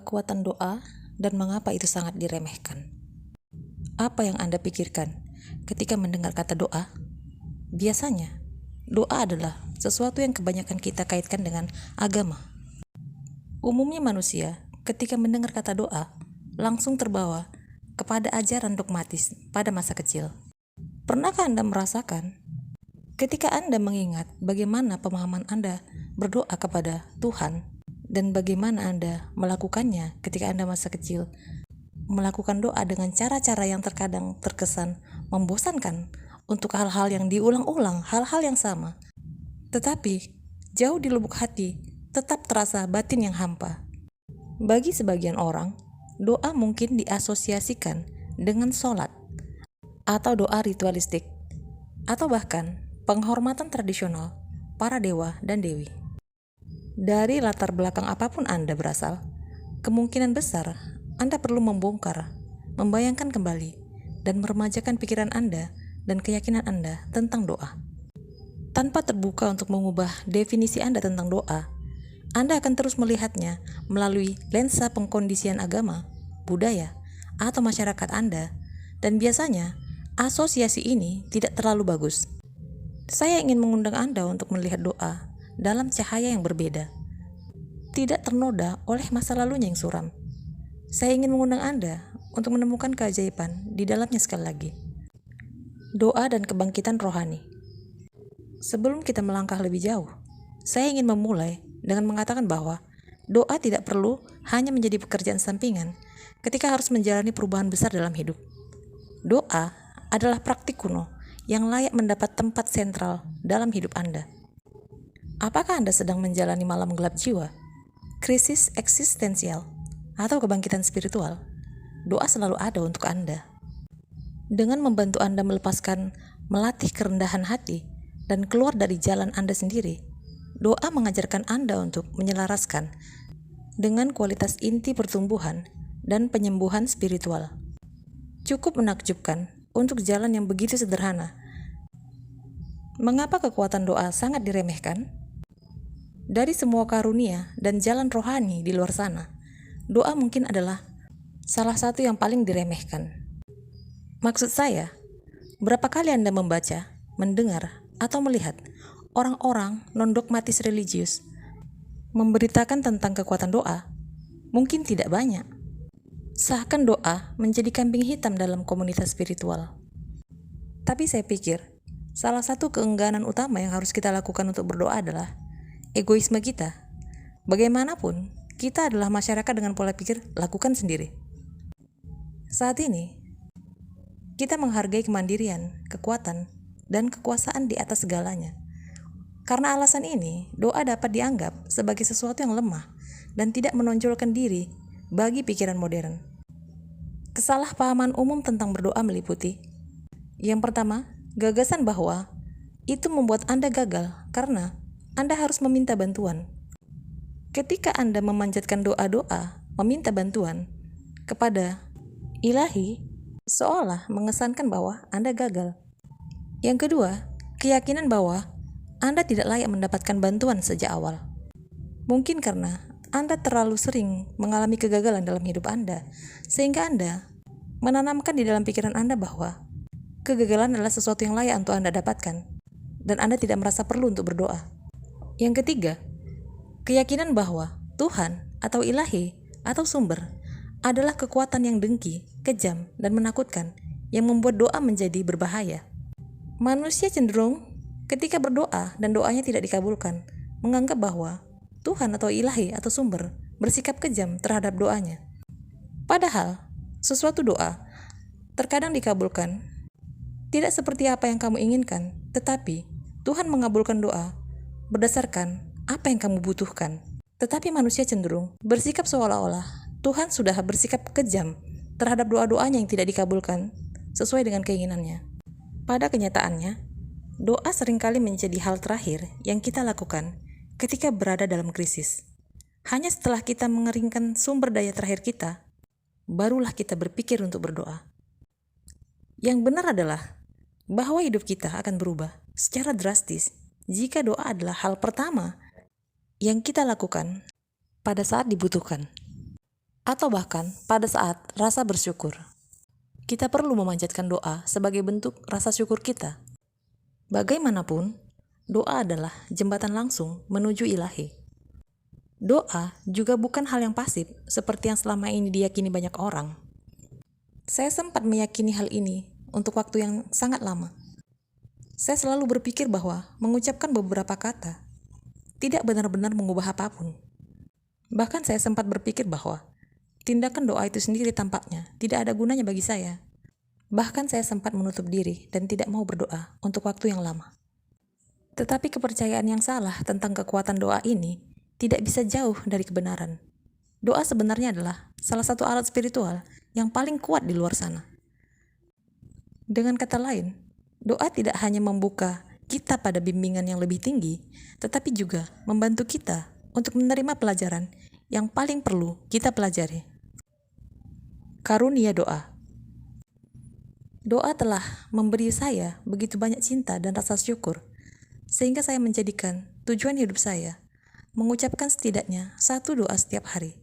kekuatan doa dan mengapa itu sangat diremehkan? Apa yang Anda pikirkan ketika mendengar kata doa? Biasanya, doa adalah sesuatu yang kebanyakan kita kaitkan dengan agama. Umumnya manusia ketika mendengar kata doa langsung terbawa kepada ajaran dogmatis pada masa kecil. Pernahkah Anda merasakan ketika Anda mengingat bagaimana pemahaman Anda berdoa kepada Tuhan dan bagaimana Anda melakukannya ketika Anda masa kecil, melakukan doa dengan cara-cara yang terkadang terkesan membosankan untuk hal-hal yang diulang-ulang, hal-hal yang sama. Tetapi, jauh di lubuk hati, tetap terasa batin yang hampa. Bagi sebagian orang, doa mungkin diasosiasikan dengan sholat, atau doa ritualistik, atau bahkan penghormatan tradisional para dewa dan dewi. Dari latar belakang apapun Anda berasal, kemungkinan besar Anda perlu membongkar, membayangkan kembali, dan meremajakan pikiran Anda dan keyakinan Anda tentang doa. Tanpa terbuka untuk mengubah definisi Anda tentang doa, Anda akan terus melihatnya melalui lensa pengkondisian agama, budaya, atau masyarakat Anda, dan biasanya asosiasi ini tidak terlalu bagus. Saya ingin mengundang Anda untuk melihat doa dalam cahaya yang berbeda, tidak ternoda oleh masa lalunya yang suram. Saya ingin mengundang Anda untuk menemukan keajaiban di dalamnya sekali lagi. Doa dan kebangkitan rohani. Sebelum kita melangkah lebih jauh, saya ingin memulai dengan mengatakan bahwa doa tidak perlu hanya menjadi pekerjaan sampingan ketika harus menjalani perubahan besar dalam hidup. Doa adalah praktik kuno yang layak mendapat tempat sentral dalam hidup Anda. Apakah Anda sedang menjalani malam gelap jiwa, krisis eksistensial, atau kebangkitan spiritual? Doa selalu ada untuk Anda. Dengan membantu Anda melatih kerendahan hati dan keluar dari jalan Anda sendiri, doa mengajarkan Anda untuk menyelaraskan dengan kualitas inti pertumbuhan dan penyembuhan spiritual. Cukup menakjubkan untuk jalan yang begitu sederhana. Mengapa kekuatan doa sangat diremehkan? Dari semua karunia dan jalan rohani di luar sana, doa mungkin adalah salah satu yang paling diremehkan. Maksud saya, berapa kali Anda membaca, mendengar, atau melihat orang-orang non-dogmatis religius memberitakan tentang kekuatan doa? Mungkin tidak banyak. Seakan doa menjadi kambing hitam dalam komunitas spiritual. Tapi saya pikir, salah satu keengganan utama yang harus kita lakukan untuk berdoa adalah egoisme kita. Bagaimanapun, kita adalah masyarakat dengan pola pikir lakukan sendiri. Saat ini, kita menghargai kemandirian, kekuatan, dan kekuasaan di atas segalanya. Karena alasan ini, doa dapat dianggap sebagai sesuatu yang lemah dan tidak menonjolkan diri bagi pikiran modern. Kesalahpahaman umum tentang berdoa meliputi: yang pertama, gagasan bahwa itu membuat Anda gagal karena Anda harus meminta bantuan. Ketika Anda memanjatkan doa-doa, meminta bantuan kepada ilahi, seolah mengesankan bahwa Anda gagal. Yang kedua, keyakinan bahwa Anda tidak layak mendapatkan bantuan sejak awal. Mungkin karena Anda terlalu sering mengalami kegagalan dalam hidup Anda, sehingga Anda menanamkan di dalam pikiran Anda bahwa kegagalan adalah sesuatu yang layak untuk Anda dapatkan, dan Anda tidak merasa perlu untuk berdoa. Yang ketiga, keyakinan bahwa Tuhan atau ilahi atau sumber adalah kekuatan yang dengki, kejam, dan menakutkan yang membuat doa menjadi berbahaya. Manusia cenderung ketika berdoa dan doanya tidak dikabulkan, menganggap bahwa Tuhan atau ilahi atau sumber bersikap kejam terhadap doanya. Padahal, sesuatu doa terkadang dikabulkan tidak seperti apa yang kamu inginkan, tetapi Tuhan mengabulkan doa berdasarkan apa yang kamu butuhkan. Tetapi manusia cenderung bersikap seolah-olah Tuhan sudah bersikap kejam terhadap doa-doanya yang tidak dikabulkan sesuai dengan keinginannya. Pada kenyataannya, doa seringkali menjadi hal terakhir yang kita lakukan ketika berada dalam krisis. Hanya setelah kita mengeringkan sumber daya terakhir kita, barulah kita berpikir untuk berdoa. Yang benar adalah bahwa hidup kita akan berubah secara drastis jika doa adalah hal pertama yang kita lakukan pada saat dibutuhkan. atau bahkan pada saat rasa bersyukur. Kita perlu memanjatkan doa sebagai bentuk rasa syukur kita. Bagaimanapun, doa adalah jembatan langsung menuju ilahi. Doa juga bukan hal yang pasif seperti yang selama ini diyakini banyak orang. Saya sempat meyakini hal ini untuk waktu yang sangat lama. Saya selalu berpikir bahwa mengucapkan beberapa kata tidak benar-benar mengubah apapun. Bahkan saya sempat berpikir bahwa tindakan doa itu sendiri tampaknya tidak ada gunanya bagi saya. Bahkan saya sempat menutup diri dan tidak mau berdoa untuk waktu yang lama. Tetapi kepercayaan yang salah tentang kekuatan doa ini tidak bisa jauh dari kebenaran. Doa sebenarnya adalah salah satu alat spiritual yang paling kuat di luar sana. Dengan kata lain, doa tidak hanya membuka kita pada bimbingan yang lebih tinggi, tetapi juga membantu kita untuk menerima pelajaran yang paling perlu kita pelajari. Karunia doa. Doa telah memberi saya begitu banyak cinta dan rasa syukur, sehingga saya menjadikan tujuan hidup saya mengucapkan setidaknya satu doa setiap hari.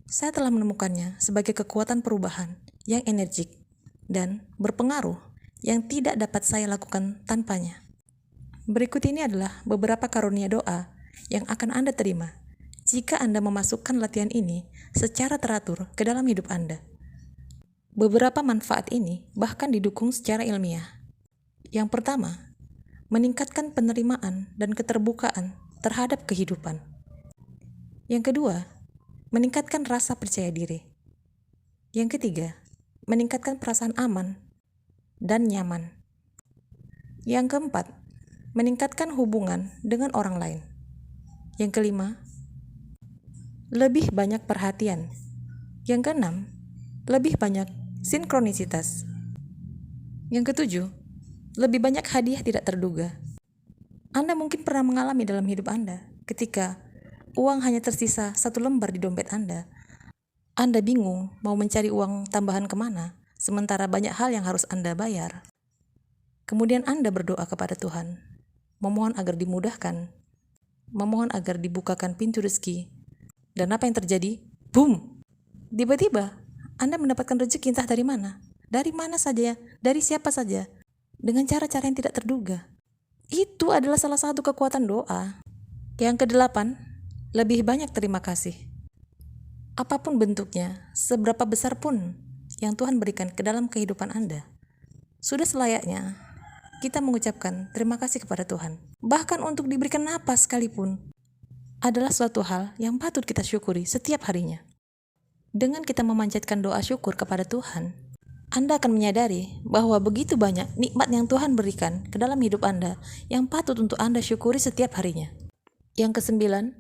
Saya telah menemukannya sebagai kekuatan perubahan yang energik dan berpengaruh yang tidak dapat saya lakukan tanpanya. Berikut ini adalah beberapa karunia doa yang akan Anda terima jika Anda memasukkan latihan ini secara teratur ke dalam hidup Anda. Beberapa manfaat ini bahkan didukung secara ilmiah. Yang pertama, meningkatkan penerimaan dan keterbukaan terhadap kehidupan. Yang kedua, meningkatkan rasa percaya diri. Yang ketiga, meningkatkan perasaan aman dan nyaman. Yang keempat, meningkatkan hubungan dengan orang lain. Yang kelima, lebih banyak perhatian. Yang keenam, lebih banyak sinkronisitas. Yang ketujuh, lebih banyak hadiah tidak terduga. Anda mungkin pernah mengalami dalam hidup Anda ketika uang hanya tersisa 1 lembar di dompet Anda. Anda bingung mau mencari uang tambahan kemana, sementara banyak hal yang harus Anda bayar. Kemudian Anda berdoa kepada Tuhan, memohon agar dimudahkan, memohon agar dibukakan pintu rezeki. Dan apa yang terjadi? Boom! Tiba-tiba Anda mendapatkan rezeki entah dari mana. Dari mana saja, dari siapa saja, dengan cara-cara yang tidak terduga. Itu adalah salah satu kekuatan doa. Yang kedelapan, lebih banyak terima kasih. Apapun bentuknya, seberapa besar pun yang Tuhan berikan ke dalam kehidupan Anda, sudah selayaknya kita mengucapkan terima kasih kepada Tuhan. Bahkan untuk diberikan napas sekalipun adalah suatu hal yang patut kita syukuri setiap harinya. Dengan kita memanjatkan doa syukur kepada Tuhan, Anda akan menyadari bahwa begitu banyak nikmat yang Tuhan berikan ke dalam hidup Anda yang patut untuk Anda syukuri setiap harinya. Yang kesembilan,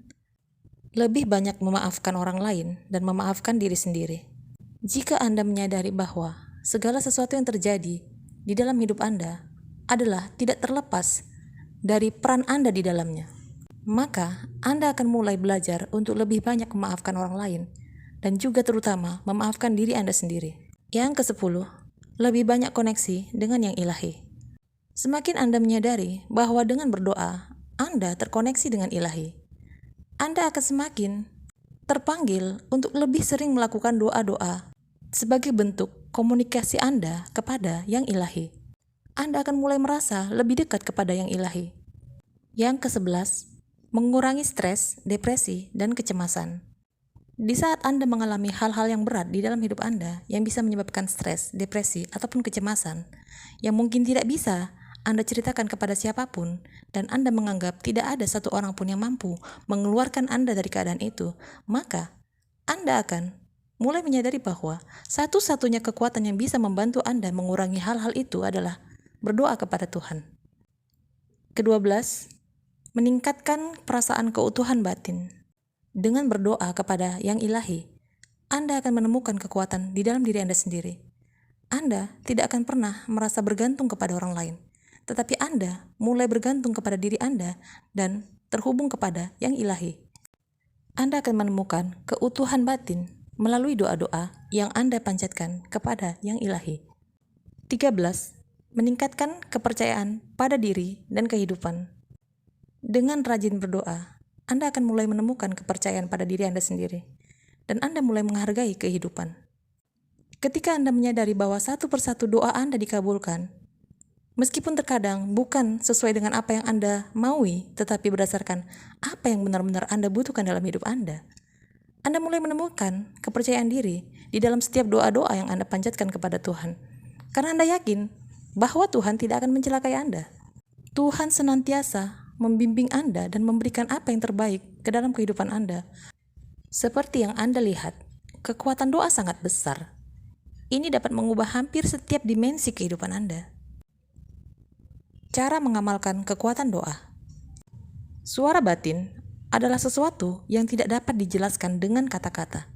lebih banyak memaafkan orang lain dan memaafkan diri sendiri. Jika Anda menyadari bahwa segala sesuatu yang terjadi di dalam hidup Anda adalah tidak terlepas dari peran Anda di dalamnya, maka Anda akan mulai belajar untuk lebih banyak memaafkan orang lain dan juga terutama memaafkan diri Anda sendiri. Yang ke-10, lebih banyak koneksi dengan yang ilahi. Semakin Anda menyadari bahwa dengan berdoa, Anda terkoneksi dengan ilahi, Anda akan semakin terpanggil untuk lebih sering melakukan doa-doa sebagai bentuk komunikasi Anda kepada yang ilahi. Anda akan mulai merasa lebih dekat kepada yang ilahi. Yang ke-11, mengurangi stres, depresi, dan kecemasan. Di saat Anda mengalami hal-hal yang berat di dalam hidup Anda yang bisa menyebabkan stres, depresi, ataupun kecemasan yang mungkin tidak bisa Anda ceritakan kepada siapapun dan Anda menganggap tidak ada satu orang pun yang mampu mengeluarkan Anda dari keadaan itu, maka Anda akan mulai menyadari bahwa satu-satunya kekuatan yang bisa membantu Anda mengurangi hal-hal itu adalah berdoa kepada Tuhan. Ke-12, meningkatkan perasaan keutuhan batin. Dengan berdoa kepada yang ilahi, Anda akan menemukan kekuatan di dalam diri Anda sendiri. Anda tidak akan pernah merasa bergantung kepada orang lain, tetapi Anda mulai bergantung kepada diri Anda dan terhubung kepada yang ilahi. Anda akan menemukan keutuhan batin melalui doa-doa yang Anda panjatkan kepada yang ilahi. 13. Meningkatkan kepercayaan pada diri dan kehidupan. Dengan rajin berdoa, Anda akan mulai menemukan kepercayaan pada diri Anda sendiri. dan Anda mulai menghargai kehidupan. Ketika Anda menyadari bahwa satu persatu doa Anda dikabulkan, meskipun terkadang bukan sesuai dengan apa yang Anda maui, tetapi berdasarkan apa yang benar-benar Anda butuhkan dalam hidup Anda mulai menemukan kepercayaan diri di dalam setiap doa-doa yang Anda panjatkan kepada Tuhan. Karena Anda yakin bahwa Tuhan tidak akan mencelakai Anda. Tuhan senantiasa membimbing Anda dan memberikan apa yang terbaik ke dalam kehidupan Anda. Seperti yang Anda lihat, kekuatan doa sangat besar. Ini dapat mengubah hampir setiap dimensi kehidupan Anda. Cara mengamalkan kekuatan doa. Suara batin adalah sesuatu yang tidak dapat dijelaskan dengan kata-kata.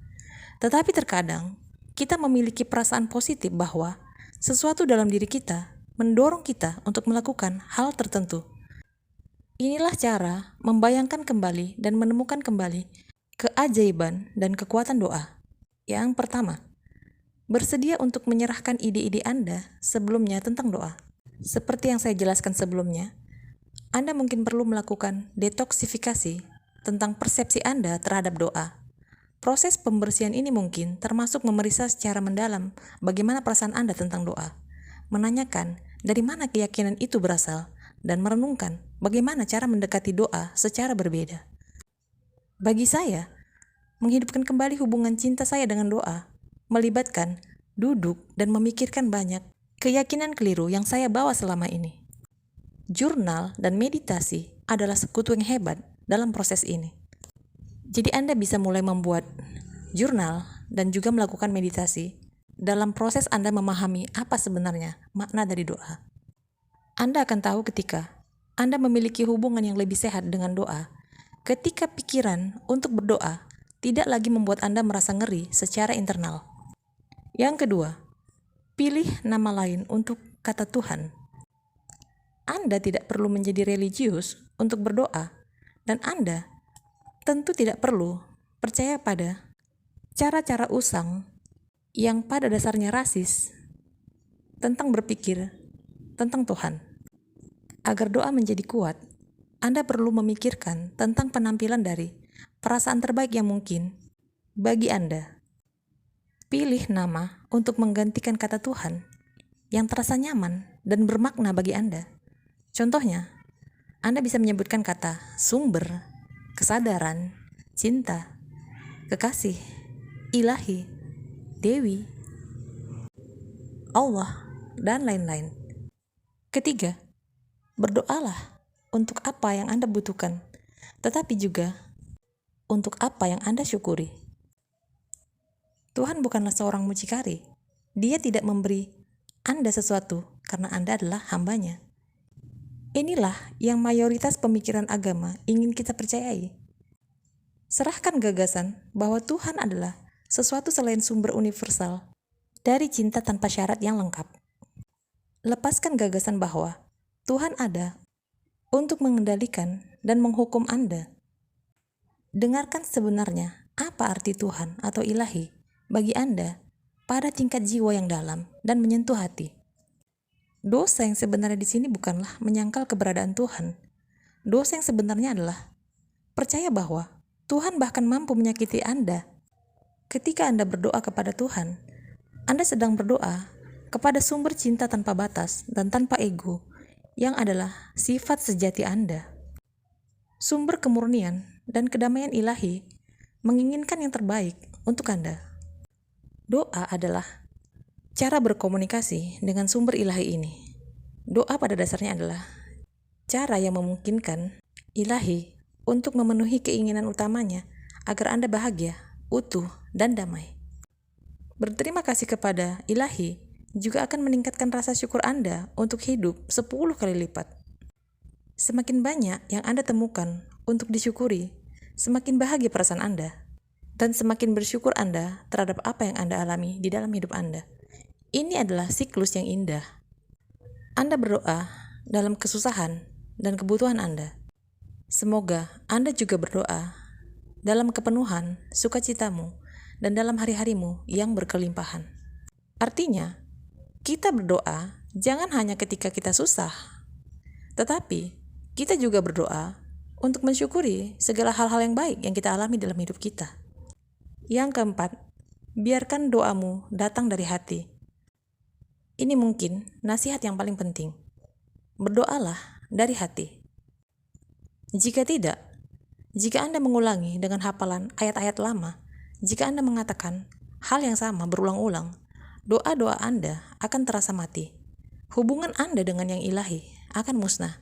Tetapi terkadang, kita memiliki perasaan positif bahwa sesuatu dalam diri kita mendorong kita untuk melakukan hal tertentu. Inilah cara membayangkan kembali dan menemukan kembali keajaiban dan kekuatan doa. Yang pertama, bersedia untuk menyerahkan ide-ide Anda sebelumnya tentang doa. Seperti yang saya jelaskan sebelumnya, Anda mungkin perlu melakukan detoksifikasi tentang persepsi Anda terhadap doa. Proses pembersihan ini mungkin termasuk memeriksa secara mendalam bagaimana perasaan Anda tentang doa, menanyakan dari mana keyakinan itu berasal, dan merenungkan bagaimana cara mendekati doa secara berbeda. Bagi saya, menghidupkan kembali hubungan cinta saya dengan doa melibatkan duduk dan memikirkan banyak keyakinan keliru yang saya bawa selama ini. Jurnal dan meditasi adalah sekutu yang hebat dalam proses ini. Jadi Anda bisa mulai membuat jurnal dan juga melakukan meditasi dalam proses Anda memahami apa sebenarnya makna dari doa. Anda akan tahu ketika Anda memiliki hubungan yang lebih sehat dengan doa, ketika pikiran untuk berdoa tidak lagi membuat Anda merasa ngeri secara internal. Yang kedua, pilih nama lain untuk kata Tuhan. Anda tidak perlu menjadi religius untuk berdoa, dan Anda tentu tidak perlu percaya pada cara-cara usang yang pada dasarnya rasis tentang berpikir tentang Tuhan. Agar doa menjadi kuat, Anda perlu memikirkan tentang penampilan dari perasaan terbaik yang mungkin bagi Anda. Pilih nama untuk menggantikan kata Tuhan yang terasa nyaman dan bermakna bagi Anda. Contohnya, Anda bisa menyebutkan kata sumber, kesadaran, cinta, kekasih, ilahi, dewi, Allah, dan lain-lain. Ketiga, berdoalah untuk apa yang Anda butuhkan, tetapi juga untuk apa yang Anda syukuri. Tuhan bukanlah seorang mucikari. Dia tidak memberi Anda sesuatu karena Anda adalah hambanya. Inilah yang mayoritas pemikiran agama ingin kita percayai. Serahkan gagasan bahwa Tuhan adalah sesuatu selain sumber universal dari cinta tanpa syarat yang lengkap. Lepaskan gagasan bahwa Tuhan ada untuk mengendalikan dan menghukum Anda. Dengarkan sebenarnya apa arti Tuhan atau ilahi bagi Anda pada tingkat jiwa yang dalam dan menyentuh hati. Dosa yang sebenarnya di sini bukanlah menyangkal keberadaan Tuhan. Dosa yang sebenarnya adalah percaya bahwa Tuhan bahkan mampu menyakiti Anda. Ketika Anda berdoa kepada Tuhan, Anda sedang berdoa kepada sumber cinta tanpa batas dan tanpa ego yang adalah sifat sejati Anda. Sumber kemurnian dan kedamaian ilahi menginginkan yang terbaik untuk Anda. Doa adalah cara berkomunikasi dengan sumber ilahi ini. Doa pada dasarnya adalah cara yang memungkinkan ilahi untuk memenuhi keinginan utamanya agar Anda bahagia, utuh, dan damai. Berterima kasih kepada ilahi juga akan meningkatkan rasa syukur Anda untuk hidup 10 kali lipat. Semakin banyak yang Anda temukan untuk disyukuri, semakin bahagia perasaan Anda, dan semakin bersyukur Anda terhadap apa yang Anda alami di dalam hidup Anda. Ini adalah siklus yang indah. Anda berdoa dalam kesusahan dan kebutuhan Anda. Semoga Anda juga berdoa dalam kepenuhan sukacitamu dan dalam hari-harimu yang berkelimpahan. Artinya, kita berdoa jangan hanya ketika kita susah, tetapi kita juga berdoa untuk mensyukuri segala hal-hal yang baik yang kita alami dalam hidup kita. Yang keempat, biarkan doamu datang dari hati. Ini mungkin nasihat yang paling penting. Berdoalah dari hati. Jika tidak, jika Anda mengulangi dengan hafalan ayat-ayat lama, jika Anda mengatakan hal yang sama berulang-ulang, doa-doa Anda akan terasa mati. Hubungan Anda dengan yang ilahi akan musnah.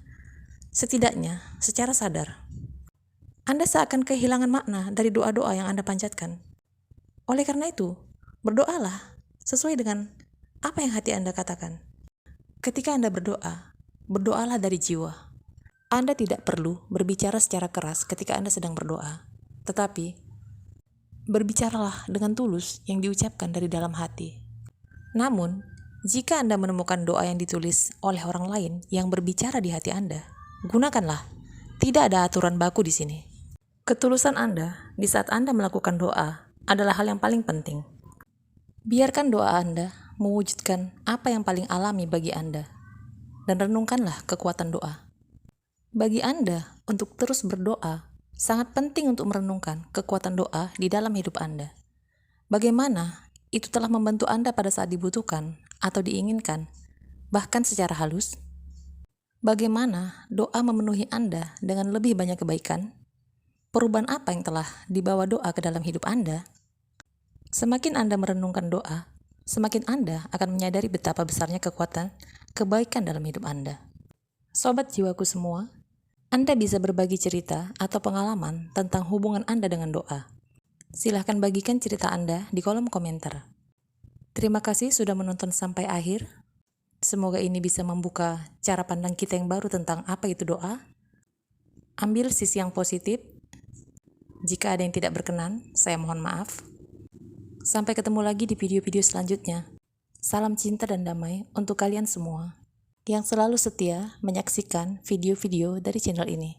Setidaknya, secara sadar, Anda seakan kehilangan makna dari doa-doa yang Anda panjatkan. Oleh karena itu, berdoalah sesuai dengan apa yang hati Anda katakan. Ketika Anda berdoa, berdoalah dari jiwa. Anda tidak perlu berbicara secara keras ketika Anda sedang berdoa, tetapi berbicaralah dengan tulus yang diucapkan dari dalam hati. Namun, jika Anda menemukan doa yang ditulis oleh orang lain yang berbicara di hati Anda, gunakanlah. Tidak ada aturan baku di sini. Ketulusan Anda di saat Anda melakukan doa adalah hal yang paling penting. Biarkan doa Anda mewujudkan apa yang paling alami bagi Anda, dan renungkanlah kekuatan doa. Bagi Anda untuk terus berdoa, sangat penting untuk merenungkan kekuatan doa di dalam hidup Anda. Bagaimana itu telah membantu Anda pada saat dibutuhkan atau diinginkan, bahkan secara halus. Bagaimana doa memenuhi Anda dengan lebih banyak kebaikan? Perubahan apa yang telah dibawa doa ke dalam hidup Anda? Semakin Anda merenungkan doa, semakin Anda akan menyadari betapa besarnya kekuatan kebaikan dalam hidup Anda. Sobat jiwaku semua, Anda bisa berbagi cerita atau pengalaman tentang hubungan Anda dengan doa. Silahkan bagikan cerita Anda di kolom komentar. Terima kasih sudah menonton sampai akhir. Semoga ini bisa membuka cara pandang kita yang baru tentang apa itu doa. Ambil sisi yang positif. Jika ada yang tidak berkenan, saya mohon maaf. Sampai ketemu lagi di video-video selanjutnya. Salam cinta dan damai untuk kalian semua yang selalu setia menyaksikan video-video dari channel ini.